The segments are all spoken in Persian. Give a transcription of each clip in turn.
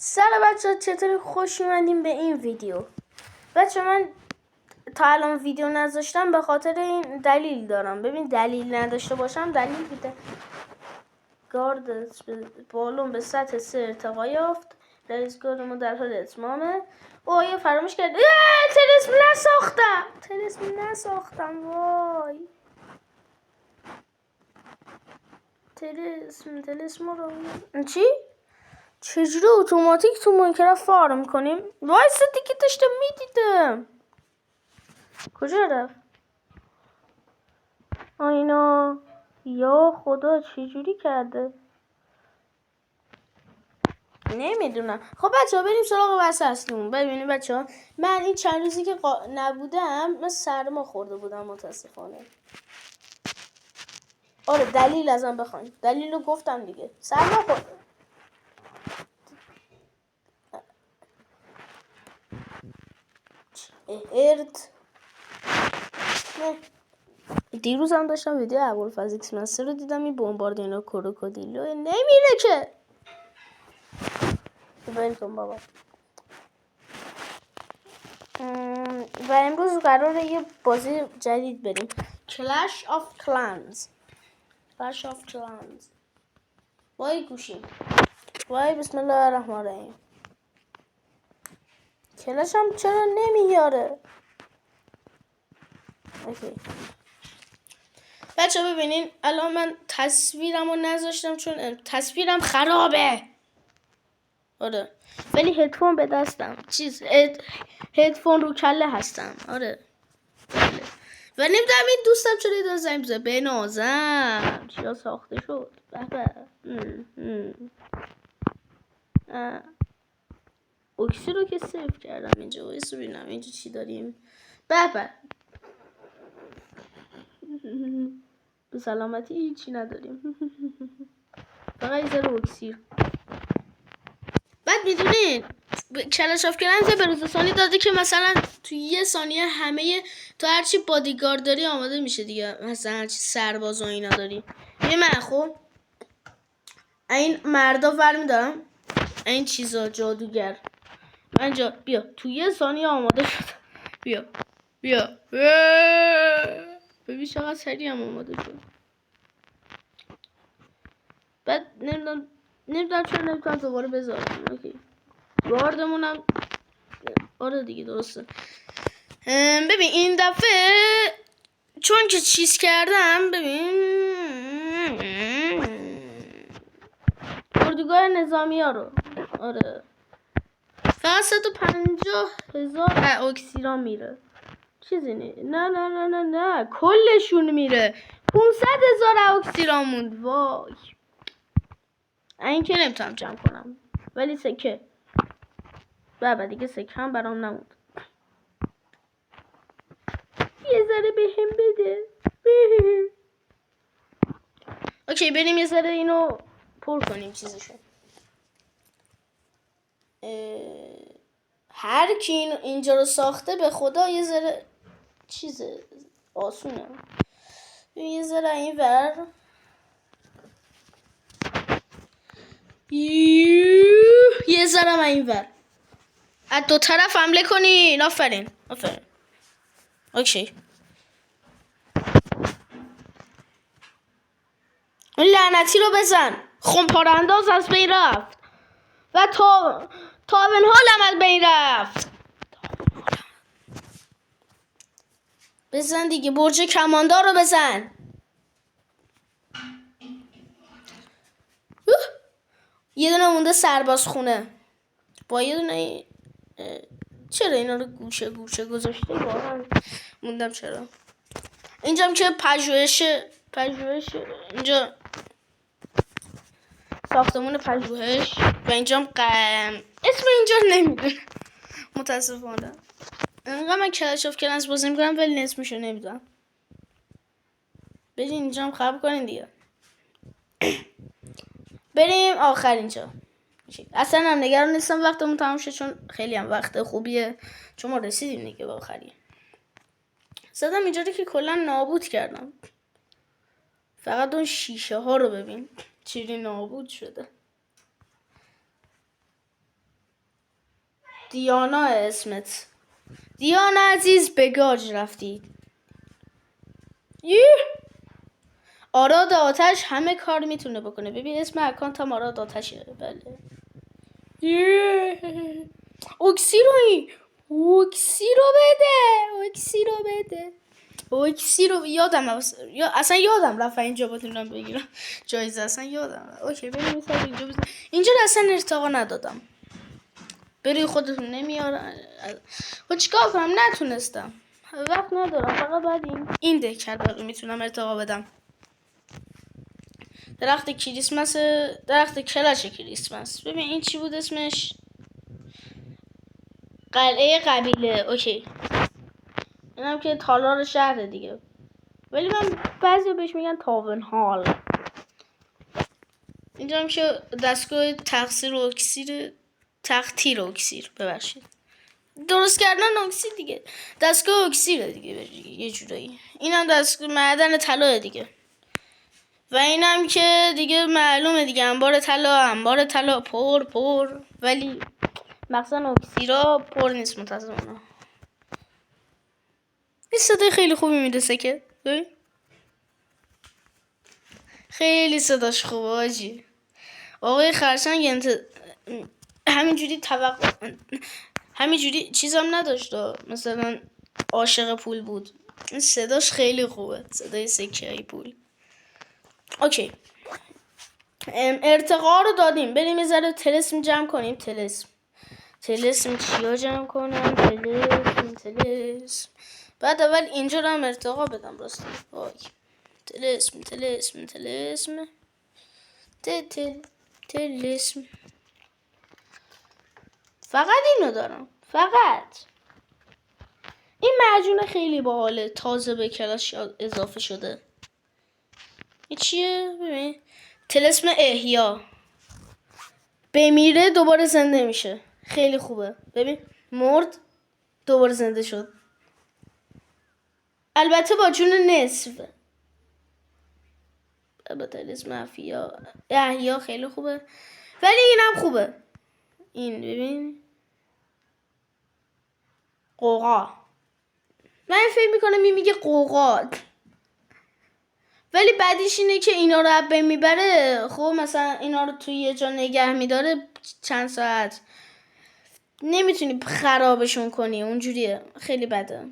سلام بچه، چطوری؟ خوش اومدیم به این ویدیو. بچه من تا الان ویدیو نذاشتم به خاطر این دلیل دارم. ببین دلیل نداشته باشم دلیل بیده. گارد بالون به سطح 3 ارتقا یافت. رئیس گارد ما در حال اتمامه. یه فراموش کرد. تلسم نساختم. وای تلسم رو چی؟ چجوری اتوماتیک تو ماینکرافت فارم کنیم؟ وایسا دیگه داشتم میدیدم. کجا رفت؟ اینا یا خدا چجوری کرده؟ نمیدونم. خب بچه ها بریم سراغ بحث اصلیمون. ببینید بچه ها، من این چند روزی که نبودم من سرما خورده بودم متاسفانه. آره دلیل ازم بخواین. دلیل رو گفتم دیگه. سرما خوردم. دیروز هم داشتم ویدیو ابوالفضل ایکس مستر رو دیدم. این بمباردینا کروکودیلو نمیره که. ولکن بابا. و امروز قراره یه بازی جدید بریم. کلش آف کلنز. وای گوشیم. وای بسم الله الرحمن الرحیم. کلش هم چرا نمیاره؟ اوکی. بچه ببینین الان من تصویرم رو نذاشتم چون تصویرم خرابه. آره ولی هدفون به دستم. هدفون رو کله هستم. آره و نمیدونم این دوستم چرا داره زنگ بزنه. به نازم چیا ساخته شد. اکسی رو که سیف کردم اینجا. وایس ببینم اینجا چی داریم. به سلامتی هیچی نداریم. فقط یه ذره اکسیر. بعد میدونین کلش آف کلنز به روز ثانی داده که مثلا تو یه ثانیه همه تو هرچی بادیگارد داری آماده میشه دیگه. مثلا هرچی سرباز و اینا داری. یه من خب این مردا ور میدارم. این چیزا جادوگر. من بیا تو یه ثانیه آماده شد. بیا ببین چقدر سریع هم آماده شد. بعد نمیدونم چرا نمیتونم دوباره بذارم. اوکی گاردمونم. آره دیگه درسته. ببین این دفعه چون که چیز کردم. ببین اردوگاه نظامی ها رو. آره فقط 150,000 اکسیران میره. چیزی نه کلشون میره. 500,000 اکسیران موند. وای این که نمیتونم جمع کنم. ولی سکه بابا دیگه سکه هم برام نموند. یه ذره بهم بده. اوکی بریم یه ذره اینو پر کنیم چیزشو. هر کی اینجا رو ساخته به خدا یه ذره چیز آسونه. یه ذره این ور. یه ذره من این ور. از دو طرف حمله کنین. آفرین. اوکی اون لعنتی رو بزن. خمپاره انداز از بین رفت. و تابن حالم از بین رفت. بزن دیگه. برج کماندار رو بزن. یه دونه مونده سرباز خونه. با یه دونه چرا اینا رو گوشه گذاشته؟ واقعا موندم چرا. اینجام که پژوهش اینجا ساختمون پژوهش و اینجام اسم اینجا نمیدونم متاسفانه. انقدر من کلش آف کلنز بازی میکنم ولی اسمشو نمیدونم. بریم اینجام خراب کنین دیگه. بریم آخر اینجا. اصلا هم نگران نیستم وقتمون تموم شه چون خیلی هم وقت خوبیه چون ما رسیدیم دیگه به آخری. زدم اینجا رو که کلا نابود کردم. فقط اون شیشه ها رو ببین چیزی نابود شده. دیانا اسمت. دیانا عزیز به گاج رفتید. آراد آتش همه کار میتونه بکنه. ببین اسم اکانت هم آراد آتشه. بله. اکسی رو بده. اکسی رو یادم اصلا یادم رفت اینجا بتونم بگیرم جایزه. اصلا یادم رفت. اوکی بریم مثلا اینجا بزنیم. اینجا اصلا ارتقا ندادم. بری خودتون نمیارن. خب چیکار کنم؟ نتونستم. وقت ندارم. فقط بعد این دکر باقی میتونم ارتقا بدم. درخت کریسمس. درخت کلاش کریسمس. ببین این چی بود اسمش؟ قلعه قبیله. اوکی. اینم که تالار شهر دیگه. ولی من بعضی بهش میگن تاون هال. اینجا هم که دستگاه تقصیر اکسیر تقطیر اکسیر. ببخشید درست کردن اکسیر دیگه. دستگاه اکسیره دیگه یه جورایی. اینم دستگاه معدن طلا دیگه. و اینم که دیگه معلومه دیگه انبار طلا پر ولی مخزن اکسیرا پر نیست متاسفانه. این صدای خیلی خوبی میرسه که خیلی صداش خوبه آجی. آقای خرسنگ همینجوری چیزم نداشت مثلا عاشق پول بود. این صداش خیلی خوبه. صدای سکه پول. اوکی ارتقا رو دادیم. بریم یه ذره طلسم جمع کنیم. طلسم چیا جمع کنم؟ طلسم بعد اول اینجا رو هم ارتقا بدم. راستی طلسم فقط اینو دارم. فقط این معجون خیلی باحاله. تازه به کلاش اضافه شده. این چیه؟ ببین طلسم احیا. بمیره دوباره زنده میشه. خیلی خوبه. ببین مرد دوباره زنده شد. البته با جون نصف. البته طلسم احیا خیلی خوبه. ولی اینم خوبه. این ببین قوقا. من فکر میکنم این میگه قوقات. ولی بعدیش اینه که اینا رو بین میبره. خب مثلا اینا رو توی یه جا نگه میداره چند ساعت. نمیتونی خرابشون کنی. اونجوریه. خیلی بده.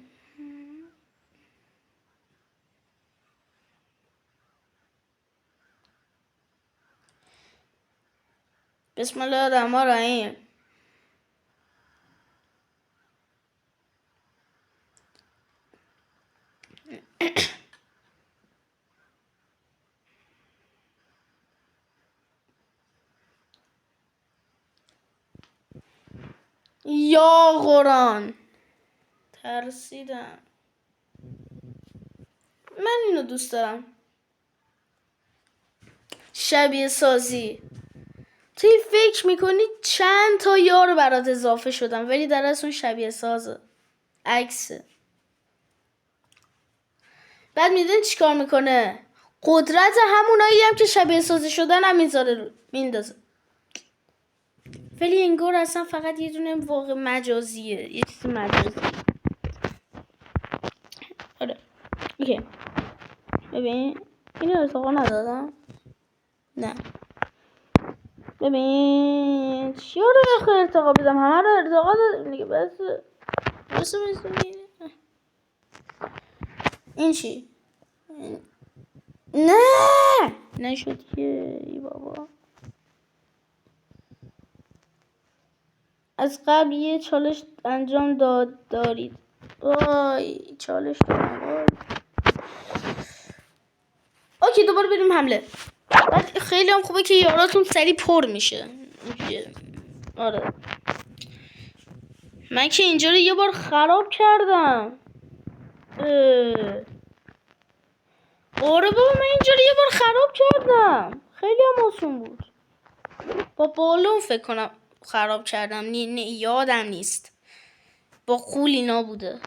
بسم الله الرحمن الرحیم. یا قرآن ترسیدم. من اینو دوست دارم. شبیه سازی. توی فکر میکنی چند تا یار برات اضافه شدم ولی در اصل اون شبیه سازه. عکسه. بعد میدونی چیکار میکنه؟ قدرت همونایی هم که شبیه سازی شدن هم میندازه. ولی انگار اصلا فقط یه دونه واقع مجازیه. یه چیز مجازی. آره اوکی. ببین اینو ارتقا ندادم. نه ببین چیا رو بخواه ارتقا بدم؟ همه رو ارتقا دادم دیگه. بس این چی؟ نه نشد که ای بابا. از قبل یه چالش انجام دارید. وای چالش دارم. اوکی دوباره بریم حمله. بعد خیلی هم خوبه که یاراتون سریع پر میشه. آره من که اینجا رو یه بار خراب کردم. آره بابا من اینجا رو یه بار خراب کردم. خیلی هم آسون بود. با بالون فکر کنم خراب کردم. نه یادم نیست. با قول اینا بوده.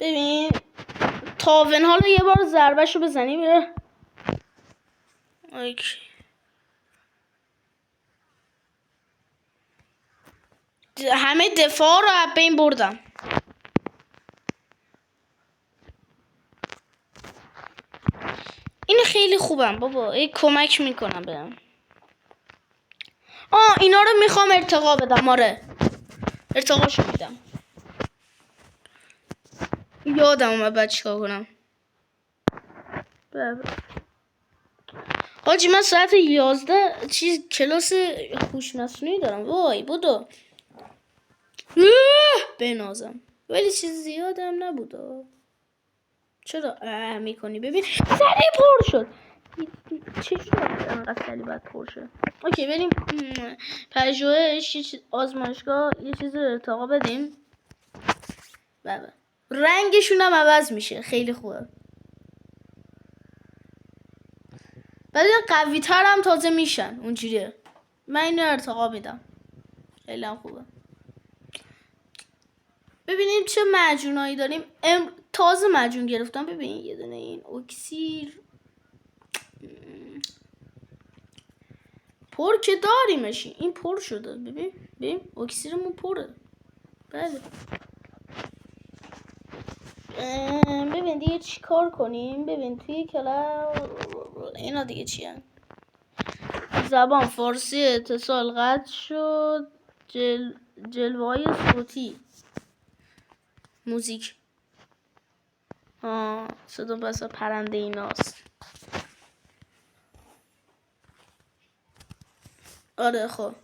ببین تاون حالا یه بار ضربهشو بزنیم. اوکی. همه دفاع رو از بین بردم. این خیلی خوبم بابا، این کمک میکنم بهم. اینا رو میخوام ارتقا بدم. آره ارتقاشو میدم. یادم اومد بعد چیکار کنم. حاجی من ساعت 11 چیز کلاس هوش مصنوعی دارم. وای بودو بنازم، ولی چیز زیادم نبود. چرا میکنی؟ ببین سریع پر شد. چجوری انقدر سریع باید پر شد؟ اوکی بریم پژوهش آزمایشگاه یه چیز رو ارتقا بدیم. بله رنگشون هم عوض میشه. خیلی خوبه. بعد قوی تر هم تازه میشن. اونجوریه. من اینو ارتقا میدم. خیلی هم خوبه. ببینیم چه معجونایی داریم. تازه معجون گرفتم. ببین یه دونه این اکسیر پر که داریمش. این پر شده. ببین اکسیرمون پره. بله ببین دیگه چی کار کنیم. ببین توی کلاس اینا دیگه چی هست؟ زبان فارسی اتصال قطع شد. جلوه‌های صوتی موزیک. صدا بس پرنده ایناست. آره خب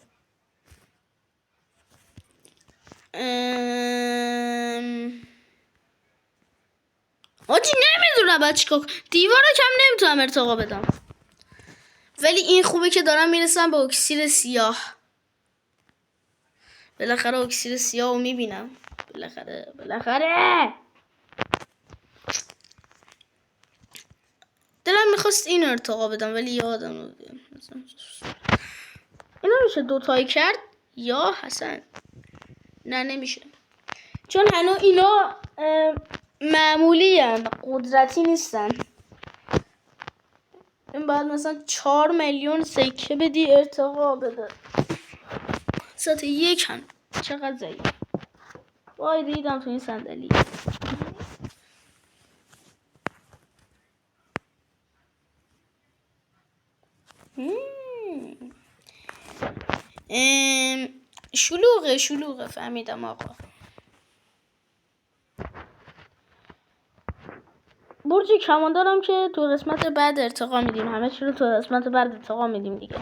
آجی نمیدونم بعد چیکار. دیوار رو کم نمیتونم ارتقا بدم، ولی این خوبه که دارم میرسم به اکسیر سیاه. بالاخره اکسیر سیاه رو میبینم. بالاخره دلم میخواست این ارتقا بدم ولی یادم رو بدم. اینا میشه دوتایی کرد یا حسن؟ نه نمیشه، چون هنو اینا معمولی هن. قدرتی نیستن. این باید مثلا 4 میلیون سکه بدی ارتقا بده. ساعت 1 هن. چقدر ضعیف. وای دیدم تو این صندلی. شلوغه فهمیدم آقا. برج کماندارم که تو قسمت بعد ارتقا میدیم. همه چی رو تو قسمت بعد ارتقا میدیم دیگه.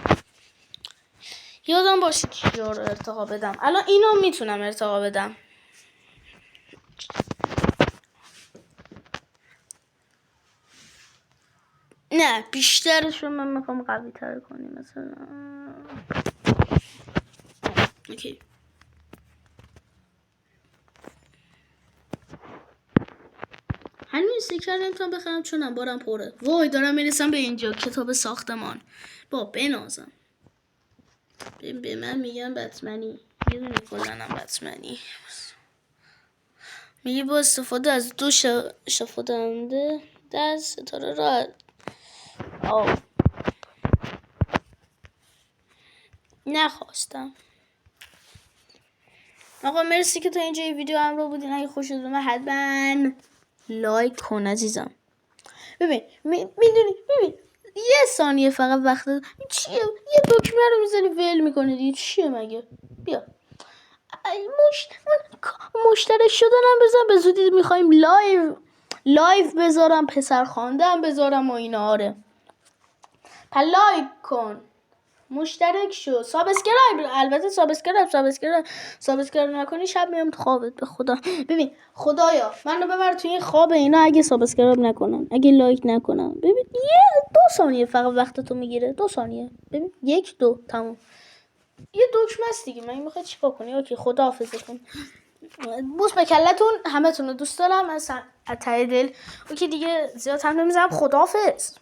یادم باشه چیا رو ارتقا بدم. الان اینو میتونم ارتقا بدم. نه بیشترشو من میخوام قوی تر کنیم مثلا. اوکی هنوز سکر نمیتونم بخرم چون انبارم پره. وای دارم میرسم به اینجا. کتاب ساختمان. با بنازم. به من میگن بتمنی. یه دونه کلنم بتمنی. میگه با استفاده از 2 شفادنده در ستاره را نخواستم. آقا مرسی که تا اینجا این ویدیو همراه بودین. اگه خوشتون اومد حتما لایک کن عزیزم. ببین میدونی ببین یه ثانیه فقط وقت چیه؟ یه دکمه رو میزنی ول میکنه دیگه. چیه مگه؟ بیا مشترک شدنم بزن به زودی. میخوایم لایو بذارم، پسر خانده هم بذارم و اینا. آره لایک کن، مشترک شو، سابسکرایب. البته سابسکرایب نکنی شب میام تو خوابت. به خدا ببین خدایا منو ببر تو این خواب اینا اگه سابسکرایب نکنن، اگه لایک نکنن. ببین 2 ثانیه فقط وقتتو میگیره. 2 ثانیه. ببین 1 2 تموم. یه دکمه است دیگه. من میخواد چیکار کنی؟ اوکی خداحافظتون. بوس به کلتون. همتون رو دوست دارم از ته دل. اوکی دیگه زیاد هم نمیزنم. خداحافظ.